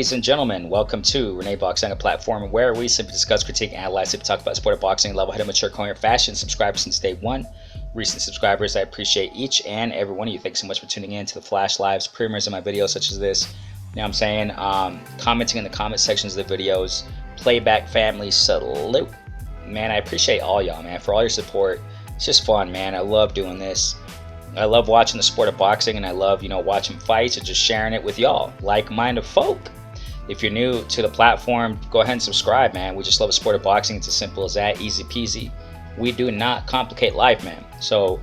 Ladies and gentlemen, welcome to RENEBOXYOUNG, a platform where we simply discuss, critique, analyze, and talk about sport of boxing, level-headed, mature, coherent fashion. Subscribers since day one. Recent subscribers, I appreciate each and every one of you. Thanks so much for tuning in to the flash lives, premieres of my videos such as this. You know what I'm saying? Commenting in the comment sections of the videos. Playback family, salute. Man, I appreciate all y'all, man, for all your support. It's just fun, man. I love doing this. I love watching the sport of boxing, and I love, watching fights and just sharing it with y'all, like-minded folk. If you're new to the platform, go ahead and subscribe, man. We just love the sport of boxing. It's as simple as that, easy peasy. We do not complicate life, man. So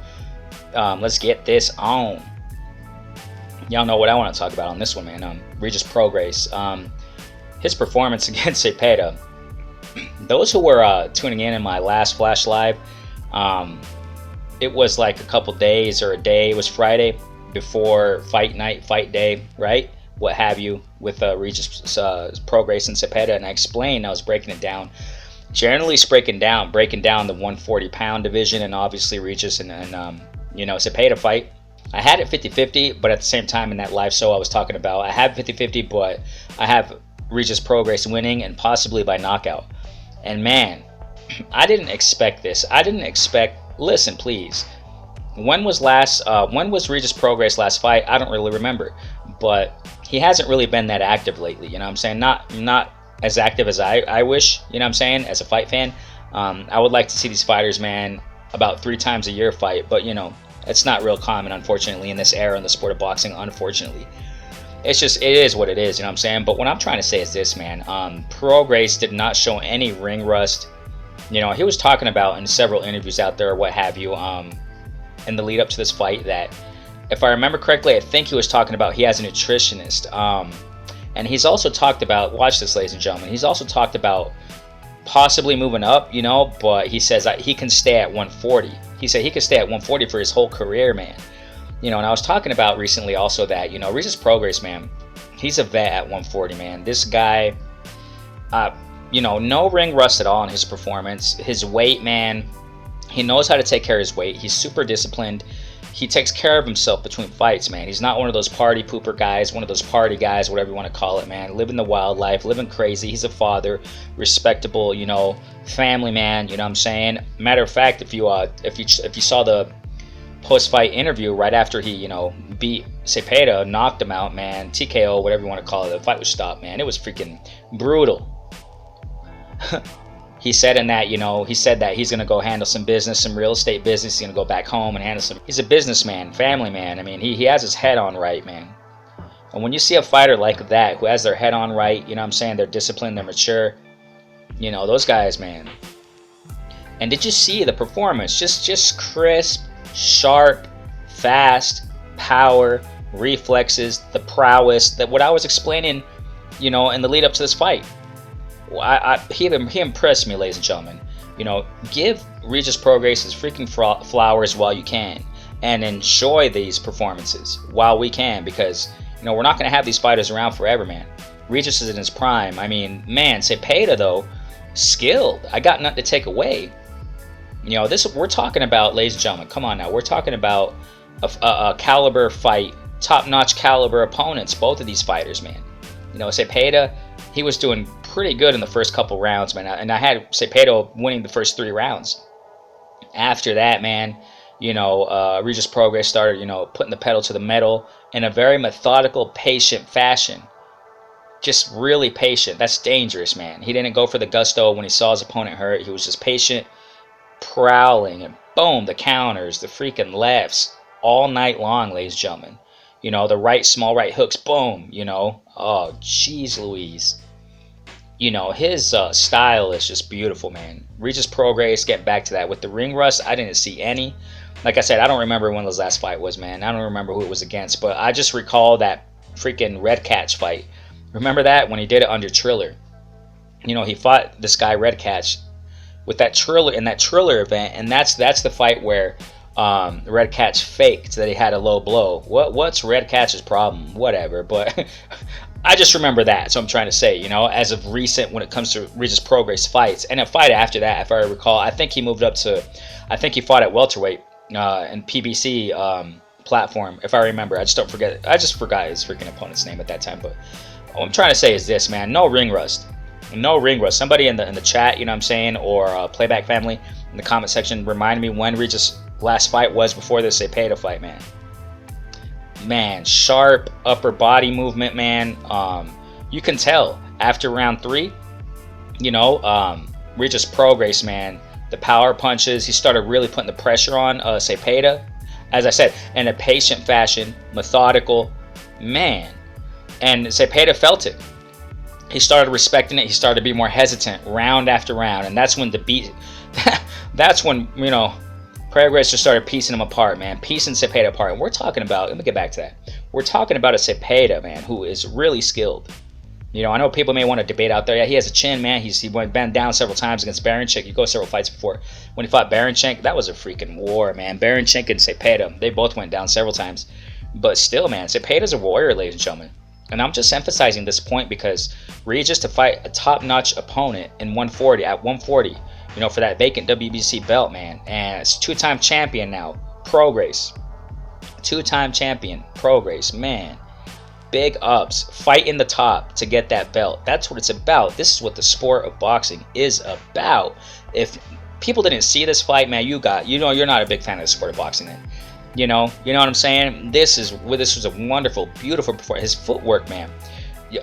let's get this on. Y'all know what I want to talk about on this one, man. Regis Prograis, his performance against Zepeda. Those who were tuning in my last flash live, it was like a couple days or a day. It was Friday before fight night, fight day, right? What have you, with Regis Prograis and Zepeda. And I explained, I was breaking it down. Generally breaking down the 140-pound division, and obviously Regis and Zepeda fight. I had it 50-50, but at the same time in that live show I was talking about, I have 50-50, but I have Regis Prograis winning, and possibly by knockout. And man, I didn't expect this. Listen, please. When was Regis Prograis' last fight? I don't really remember, but he hasn't really been that active lately. You know what I'm saying? Not as active as I wish. You know what I'm saying? As a fight fan, I would like to see these fighters, man, about 3 times a year fight. But it's not real common, unfortunately, in this era in the sport of boxing. Unfortunately, it is what it is. You know what I'm saying? But what I'm trying to say is this, man. Prograis did not show any ring rust. He was talking about in several interviews out there, what have you, in the lead up to this fight, that if I remember correctly, I think he was talking about he has a nutritionist. And he's also talked about, watch this, ladies and gentlemen, he's also talked about possibly moving up, but he says he can stay at 140. He said he could stay at 140 for his whole career, man. And I was talking about recently also that, Regis Prograis, man, he's a vet at 140, man. This guy, no ring rust at all in his performance. His weight, man, he knows how to take care of his weight. He's super disciplined. He takes care of himself between fights, man. He's not one of those party pooper guys, one of those party guys, whatever you want to call it, man. Living the wild life, living crazy. He's a father, respectable, family man. You know what I'm saying? Matter of fact, if you saw the post-fight interview right after he, beat Zepeda, knocked him out, man, TKO, whatever you want to call it, the fight was stopped, man. It was freaking brutal. He said in that, he said that he's going to go handle some business, some real estate business. He's going to go back home and handle some. He's a businessman, family man. I mean, he has his head on right, man. And when you see a fighter like that who has their head on right, you know what I'm saying, they're disciplined, they're mature, those guys, man. And did you see the performance? Just crisp, sharp, fast, power, reflexes, the prowess, that what I was explaining, in the lead up to this fight. He impressed me, ladies and gentlemen. Give Regis Prograis his freaking flowers while you can, and enjoy these performances while we can, because we're not going to have these fighters around forever, man. Regis is in his prime. I mean, man, Zepeda though, skilled. I got nothing to take away. This we're talking about, ladies and gentlemen. Come on now, we're talking about a caliber fight, top-notch caliber opponents. Both of these fighters, man. Zepeda, he was doing pretty good in the first couple rounds, man, and I had Zepeda winning the first 3 rounds. After that, man, Regis Prograis started, putting the pedal to the metal in a very methodical, patient fashion. Just really patient. That's dangerous, man. He didn't go for the gusto when he saw his opponent hurt. He was just patient, prowling, and boom, the counters, the freaking lefts, all night long, ladies and gentlemen. The small right hooks, boom, oh, jeez Louise. His style is just beautiful, man. Regis Prograis, getting back to that, with the ring rust, I didn't see any. Like I said, I don't remember when his last fight was, man. I don't remember who it was against, but I just recall that freaking Red Catch fight. Remember that? When he did it under Triller. He fought this guy, Red Catch, with that Triller, in that Triller event, and that's the fight where Red Catch faked that he had a low blow. What's Red Catch's problem? Whatever, but I just remember that. So I'm trying to say, as of recent, when it comes to Regis Prograis fights, and a fight after that, if I recall, I think he moved up to, I think he fought at welterweight and PBC platform, if I remember. I just forgot his freaking opponent's name at that time, but what I'm trying to say is this, man. No ring rust. No ring rust. Somebody in the chat, you know what I'm saying, or playback family in the comment section, remind me when Regis' last fight was before this Zepeda fight, man. Man, sharp upper body movement, man. You can tell after round 3, you know, Regis Prograis, man, the power punches, he started really putting the pressure on Zepeda, as I said, in a patient fashion, methodical, man. And Zepeda felt it. He started respecting it. He started to be more hesitant round after round, and that's when the beat. That's when, you know, Prograis just started piecing him apart, man, piecing Zepeda apart. And we're talking about. Let me get back to that. We're talking about a Zepeda, man, who is really skilled. You know, I know people may want to debate out there. Yeah, he has a chin, man. He went down several times against Baranchyk. You go several fights before. When he fought Baranchyk, that was a freaking war, man. Baranchyk and Zepeda, they both went down several times. But still, man, Zepeda's a warrior, ladies and gentlemen. And I'm just emphasizing this point because Regis to fight a top-notch opponent in 140, at 140, you know, for that vacant WBC belt, man. And it's two-time champion now, Prograis. Two-time champion, Prograis, man. Big ups, fight in the top to get that belt. That's what it's about. This is what the sport of boxing is about. If people didn't see this fight, man, you know, you're not a big fan of the sport of boxing then. You know what I'm saying? This was a wonderful, beautiful performance. His footwork, man.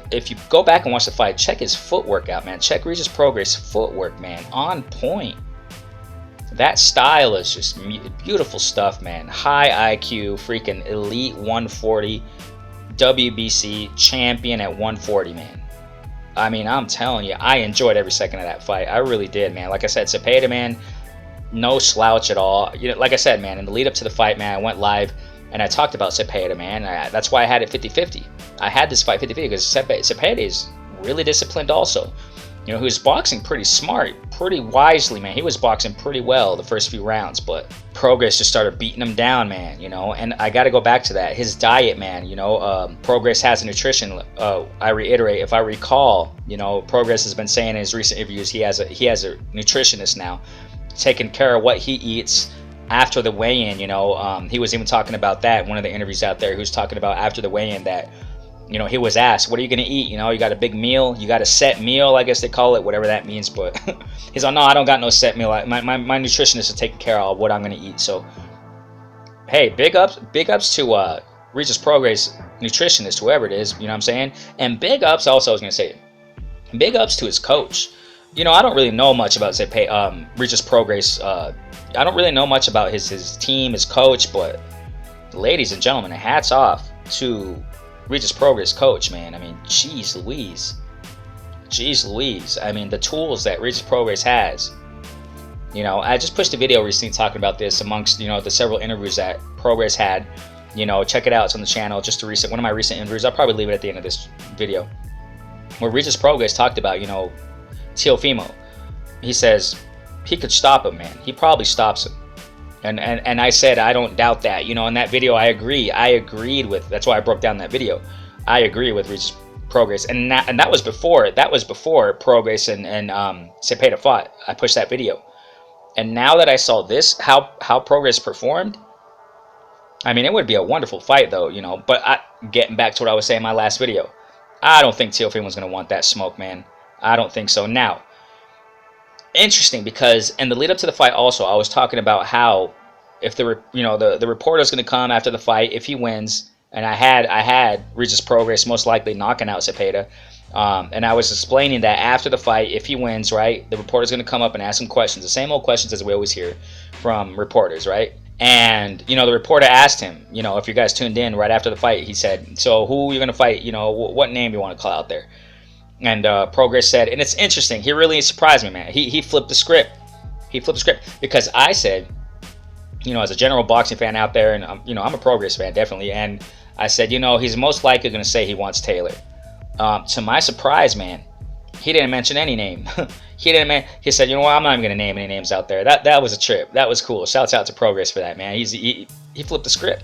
If you go back and watch the fight, check his footwork out, man. Check Regis Prograis' footwork, man. On point. That style is just beautiful stuff, man. High IQ, freaking elite 140, WBC champion at 140, man. I mean, I'm telling you, I enjoyed every second of that fight. I really did, man. Like I said, Zepeda, man, no slouch at all. You know, like I said, man, in the lead up to the fight, man, I went live and I talked about Zepeda, man. That's why I had it 50-50. I had this fight 50-50 because Zepeda is really disciplined also. You know, he was boxing pretty smart, pretty wisely, man. He was boxing pretty well the first few rounds, but Prograis just started beating him down, man, you know. And I got to go back to that. His diet, man, you know, Prograis has a nutrition. I reiterate, if I recall, you know, Prograis has been saying in his recent interviews he has a nutritionist now, taking care of what he eats after the weigh-in, you know. He was even talking about that in one of the interviews out there. He was talking about after the weigh-in that, you know, he was asked, what are you going to eat? You know, you got a big meal, you got a set meal, I guess they call it, whatever that means. But he's like, no, I don't got no set meal. My nutritionist is taking care of what I'm going to eat. So, hey, big ups to Regis Prograis' nutritionist, whoever it is, you know what I'm saying? And big ups also, I was going to say, big ups to his coach. You know, I don't really know much about Regis Prograis. I don't really know much about his team, his coach, but ladies and gentlemen, hats off to Regis Prograis' coach, man. I mean, jeez Louise. I mean, the tools that Regis Prograis has. You know, I just pushed a video recently talking about this amongst, you know, the several interviews that Prograis had. You know, check it out. It's on the channel. Just one of my recent interviews. I'll probably leave it at the end of this video, where Regis Prograis talked about, you know, Teofimo. He says he could stop him, man. He probably stops him. And I said, I don't doubt that. You know, in that video, I agree. I agreed with, that's why I broke down that video. I agree with Regis Prograis. And that was before Prograis and Zepeda fought. I pushed that video. And now that I saw this, how Prograis performed, I mean, it would be a wonderful fight, though, you know. But getting back to what I was saying in my last video, I don't think Teofimo was going to want that smoke, man. I don't think so. Now, interesting, because in the lead up to the fight also, I was talking about how if the reporter's going to come after the fight if he wins, and I had Regis Prograis most likely knocking out Zepeda, and I was explaining that after the fight, if he wins, right, the reporter's going to come up and ask him questions, the same old questions as we always hear from reporters, right? And, you know, the reporter asked him, you know, if you guys tuned in right after the fight, he said, so who are you going to fight, you know, what name you want to call out there? And Prograis said, and it's interesting, he really surprised me, man. He flipped the script. Because I said, you know, as a general boxing fan out there, and you know, I'm a Prograis fan, definitely, and I said, you know, he's most likely going to say he wants Taylor. To my surprise, man, he didn't mention any name. He said, you know what, I'm not even going to name any names out there. That was a trip. That was cool. Shouts out to Prograis for that, man. He flipped the script.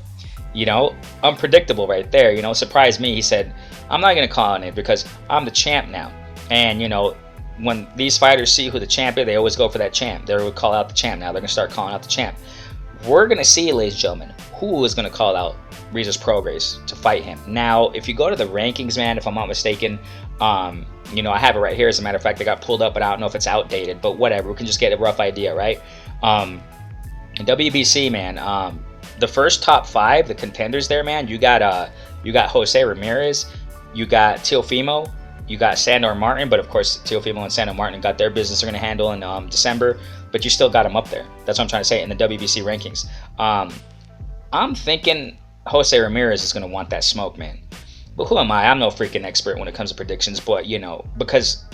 You know, unpredictable right there. You know, surprised me. He said, I'm not going to call on it because I'm the champ now. And, you know, when these fighters see who the champ is, they always go for that champ. They would call out the champ now. They're going to start calling out the champ. we're gonna see, ladies and gentlemen, who is gonna call out Regis Prograis to fight him. Now, if you go to the rankings, man, if I'm not mistaken, you know, I have it right here. As a matter of fact, I got pulled up, but I don't know if it's outdated. But whatever, we can just get a rough idea, right? WBC, man. The first top 5, the contenders there, man. You got Jose Ramirez, you got Teofimo, you got Sandor Martin, but of course Teofimo and Sandor Martin got their business they're going to handle in December, but you still got them up there. That's what I'm trying to say in the WBC rankings. I'm thinking Jose Ramirez is going to want that smoke, man. But who am I? I'm no freaking expert when it comes to predictions, but you know, because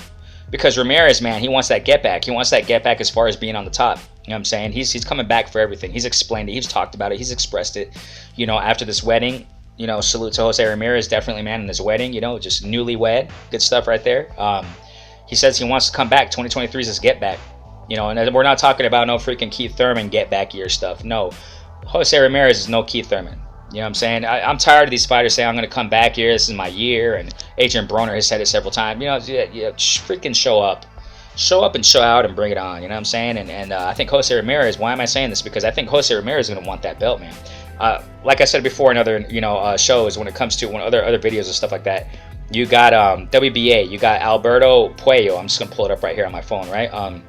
Ramirez, man, he wants that get back. He wants that get back as far as being on the top. You know what I'm saying? He's coming back for everything. He's explained it. He's talked about it. He's expressed it. You know, after this wedding, you know, salute to Jose Ramirez, definitely, man, in his wedding, you know, just newlywed. Good stuff right there. He says he wants to come back. 2023 is his get back. You know, and we're not talking about no freaking Keith Thurman get back year stuff. No, Jose Ramirez is no Keith Thurman. You know what I'm saying? I'm tired of these fighters saying I'm going to come back here. This is my year. And Adrian Broner has said it several times. You know, yeah, freaking show up. Show up and show out and bring it on. You know what I'm saying? And I think Jose Ramirez, why am I saying this? Because I think Jose Ramirez is going to want that belt, man. Like I said before in other, you know, shows, when it comes to other videos and stuff like that, you got WBA. You got Alberto Puello. I'm just going to pull it up right here on my phone, right?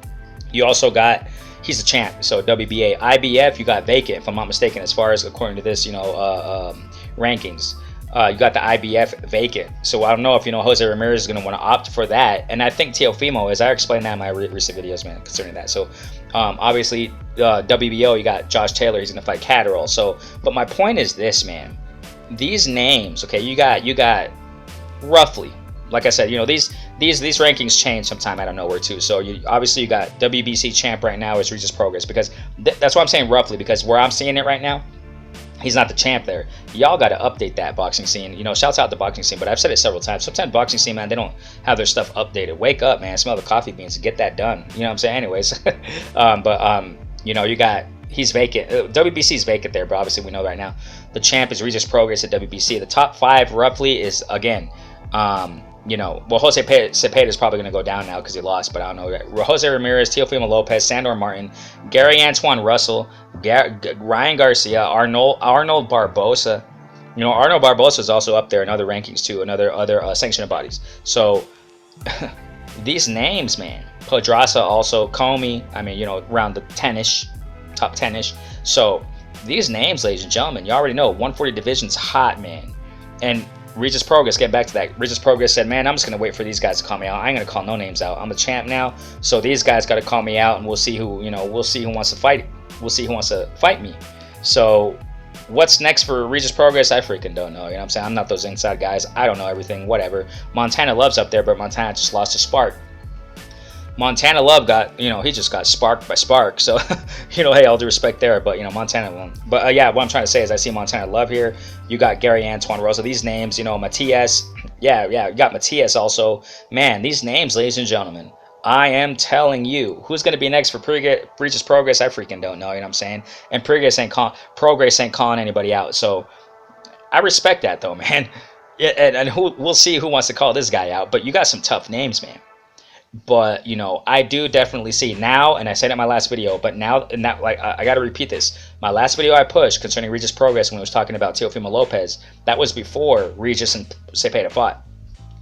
You also got... He's the champ, so WBA. IBF, you got vacant, if I'm not mistaken, as far as according to this, you know, rankings. You got the IBF vacant. So I don't know if, you know, Jose Ramirez is going to want to opt for that. And I think Teofimo, as I explained that in my recent videos, man, concerning that. So obviously, WBO, you got Josh Taylor. He's going to fight Catterall. So, but my point is this, man. These names, okay, you got roughly, like I said, you know, these rankings change sometime out of nowhere too. So obviously you got WBC champ right now is Regis Prograis, because that's what I'm saying roughly, because where I'm seeing it right now, he's not the champ there. Y'all got to update that boxing scene. You know, shouts out the boxing scene, but I've said it several times. Sometimes boxing scene, man, they don't have their stuff updated. Wake up, man. Smell the coffee beans and get that done. You know what I'm saying? Anyways, you know, you got... He's vacant. WBC is vacant there, but obviously we know right now the champ is Regis Prograis at WBC. The top 5 roughly is, again, you know, well, Jose Zepeda is probably going to go down now because he lost, but I don't know. Jose Ramirez, Teofimo Lopez, Sandor Martin, Gary Antoine Russell, Ryan Garcia, Arnold Barbosa. You know, Arnold Barbosa is also up there in other rankings too, and other sanctioned bodies. So these names, man. Pedraza also, Comey. I mean, you know, around the 10ish, top 10ish. So these names, ladies and gentlemen, you already know 140 division's hot, man. And Regis Prograis, getting back to that, Regis Prograis said, man, I'm just going to wait for these guys to call me out. I ain't going to call no names out. I'm a champ now, so these guys got to call me out, and we'll see who, you know, we'll see who wants to fight. We'll see who wants to fight me. So what's next for Regis Prograis? I freaking don't know. You know what I'm saying? I'm not those inside guys. I don't know everything, whatever. Montana Love's up there, but Montana just lost to Spark. Montana Love got, you know, he just got sparked by Spark. So, you know, hey, all due respect there. But, you know, Montana won. But, yeah, what I'm trying to say is I see Montana Love here. You got Gary Antoine Rosa. These names, you know, Matias. Yeah, you got Matias also. Man, these names, ladies and gentlemen, I am telling you. Who's going to be next for Regis Prograis? I freaking don't know, you know what I'm saying? And Prograis ain't calling anybody out. So, I respect that, though, man. Yeah, and we'll see who wants to call this guy out. But you got some tough names, man. But, you know, I do definitely see now, and I said it in my last video, but now, and that, like, I got to repeat this. My last video I pushed concerning Regis Prograis when I was talking about Teofimo Lopez, that was before Regis and Zepeda fought.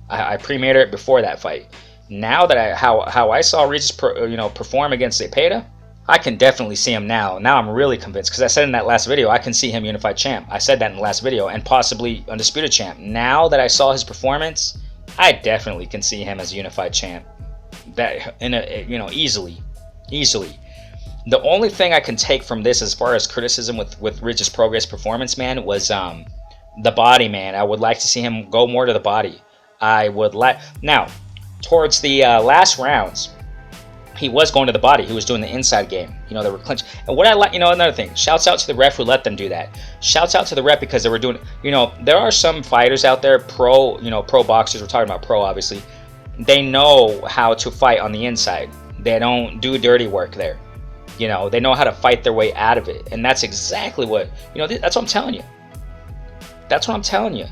I premiered it before that fight. Now that how I saw Regis perform against Zepeda, I can definitely see him now. Now I'm really convinced, because I said in that last video I can see him unified champ. I said that in the last video, and possibly undisputed champ. Now that I saw his performance, I definitely can see him as unified champ. That easily. The only thing I can take from this as far as criticism with Regis Prograis' performance, man, was the body, man. I would like to see him go more to the body. I would like now towards the last rounds, he was going to the body. He was doing the inside game. You know, they were clinching. And what I like, you know, another thing. Shouts out to the ref who let them do that. Shouts out to the ref because they were doing. You know, there are some fighters out there, pro boxers. We're talking about pro, obviously. They know how to fight on the inside. They don't do dirty work there. You know, they know how to fight their way out of it. And that's exactly what, you know, that's what I'm telling you. That's what I'm telling you.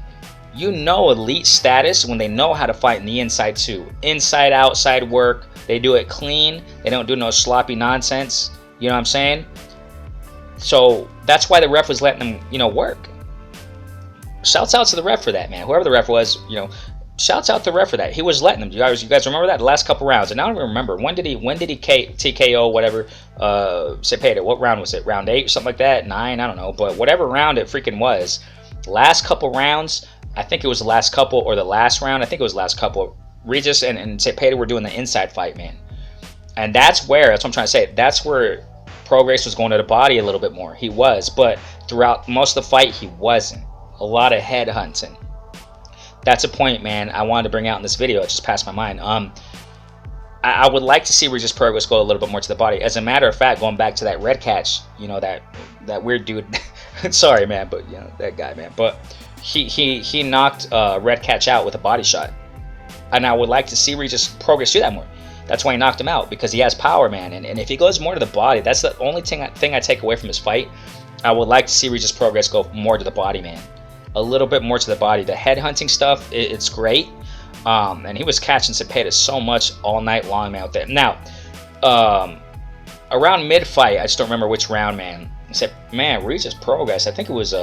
You know elite status when they know how to fight in the inside too. Inside, outside work. They do it clean. They don't do no sloppy nonsense. You know what I'm saying? So that's why the ref was letting him, you know, work. Shouts out to the ref for that, man. Whoever the ref was, you know, shouts out to the ref for that. He was letting them. You guys remember that? The last couple rounds. And I don't even remember. When did he TKO whatever Zepeda? What round was it? Round 8 or something like that? 9? I don't know. But whatever round it freaking was, last couple rounds, I think it was the last couple or the last round. I think it was the last couple. Regis and Zepeda were doing the inside fight, man. And that's what I'm trying to say. That's where Prograis was going to the body a little bit more. He was. But throughout most of the fight, he wasn't. A lot of head hunting. That's a point, man, I wanted to bring out in this video. It just passed my mind. I would like to see Regis Prograis go a little bit more to the body. As a matter of fact, going back to that red catch, you know, that weird dude. Sorry, man, but you know, that guy, man. But he knocked Red Catch out with a body shot. And I would like to see Regis Prograis do that more. That's why he knocked him out, because he has power, man. And if he goes more to the body, that's the only thing I take away from his fight. I would like to see Regis Prograis go more to the body, man. A little bit more to the body. The head hunting stuff, it's great. And he was catching Zepeda so much all night long, man. With that. Now, around mid-fight, I just don't remember which round, man. I said, man, Regis Prograis, I think it was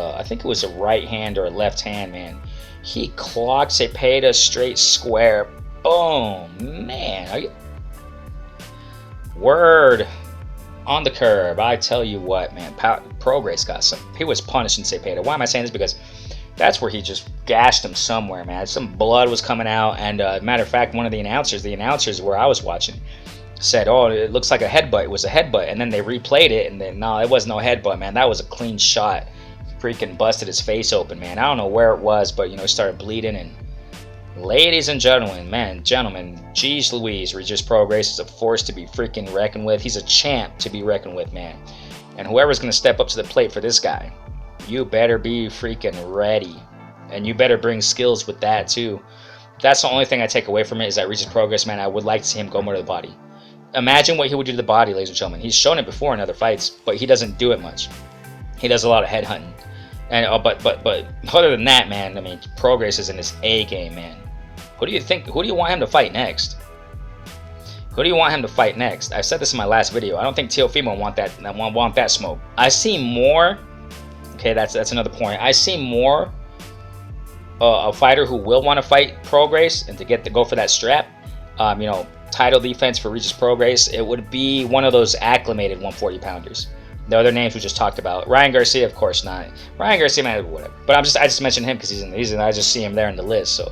a right hand or a left hand, man. He clocked Zepeda straight square. Boom, man. Word on the curb. I tell you what, man. Prograis got some. He was punishing Zepeda. Why am I saying this? Because that's where he just gashed him somewhere, man. Some blood was coming out, and matter of fact, one of the announcers where I was watching, said, "Oh, it looks like a headbutt." It was a headbutt, and then they replayed it, and then no, it was no headbutt, man. That was a clean shot. Freaking busted his face open, man. I don't know where it was, but you know, it started bleeding. And ladies and gentlemen, geez Louise, Regis Prograis is a force to be freaking reckoned with. He's a champ to be reckoned with, man. And whoever's gonna step up to the plate for this guy, you better be freaking ready, and you better bring skills with that too. That's the only thing I take away from it, is that Regis Prograis, man, I would like to see him go more to the body. Imagine what he would do to the body, ladies and gentlemen. He's shown it before in other fights, but he doesn't do it much. He does a lot of head hunting, and but other than that, man, I mean, Prograis is in his A game, man. Who do you think? Who do you want him to fight next? Who do you want him to fight next? I said this in my last video. I don't think Teofimo want that smoke. I see more. Okay, that's another point. I see more a fighter who will want to fight Prograis and to go for that strap. You know, title defense for Regis Prograis. It would be one of those acclimated 140 pounders. The other names we just talked about. Ryan Garcia, of course not. Ryan Garcia, man, whatever. But I just mentioned him because I just see him there in the list. So,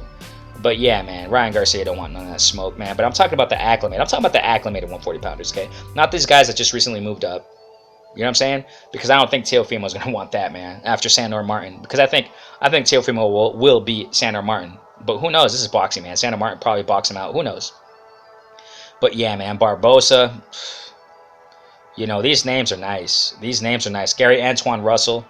but yeah, man, Ryan Garcia don't want none of that smoke, man. But I'm talking about the acclimated. I'm talking about the acclimated 140 pounders, okay? Not these guys that just recently moved up. You know what I'm saying? Because I don't think Teofimo's gonna want that, man. After Sandor Martin, because I think Teofimo will beat Sandor Martin. But who knows? This is boxing, man. Sandor Martin probably box him out. Who knows? But yeah, man, Barbosa. You know, these names are nice. These names are nice. Gary Antoine Russell.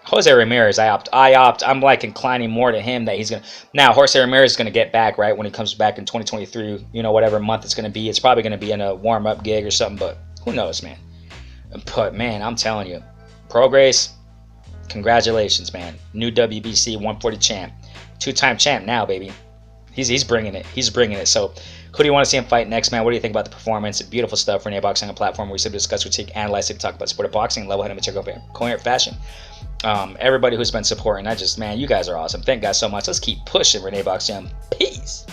Jose Ramirez, I'm like inclining more to him that he's going to... Now, Jose Ramirez is going to get back, right, when he comes back in 2023. You know, whatever month it's going to be. It's probably going to be in a warm-up gig or something, but who knows, man. But, man, I'm telling you. Prograis, congratulations, man. New WBC 140 champ. Two-time champ now, baby. He's bringing it. He's bringing it. So, who do you want to see him fight next, man? What do you think about the performance? Beautiful stuff for RENEBOXYOUNG, a platform where we simply discuss, critique, analyze, talk about sport of boxing, level-headed, material, coherent fashion. Everybody who's been supporting, man, you guys are awesome. Thank you guys so much. Let's keep pushing RENEBOXYOUNG. Peace.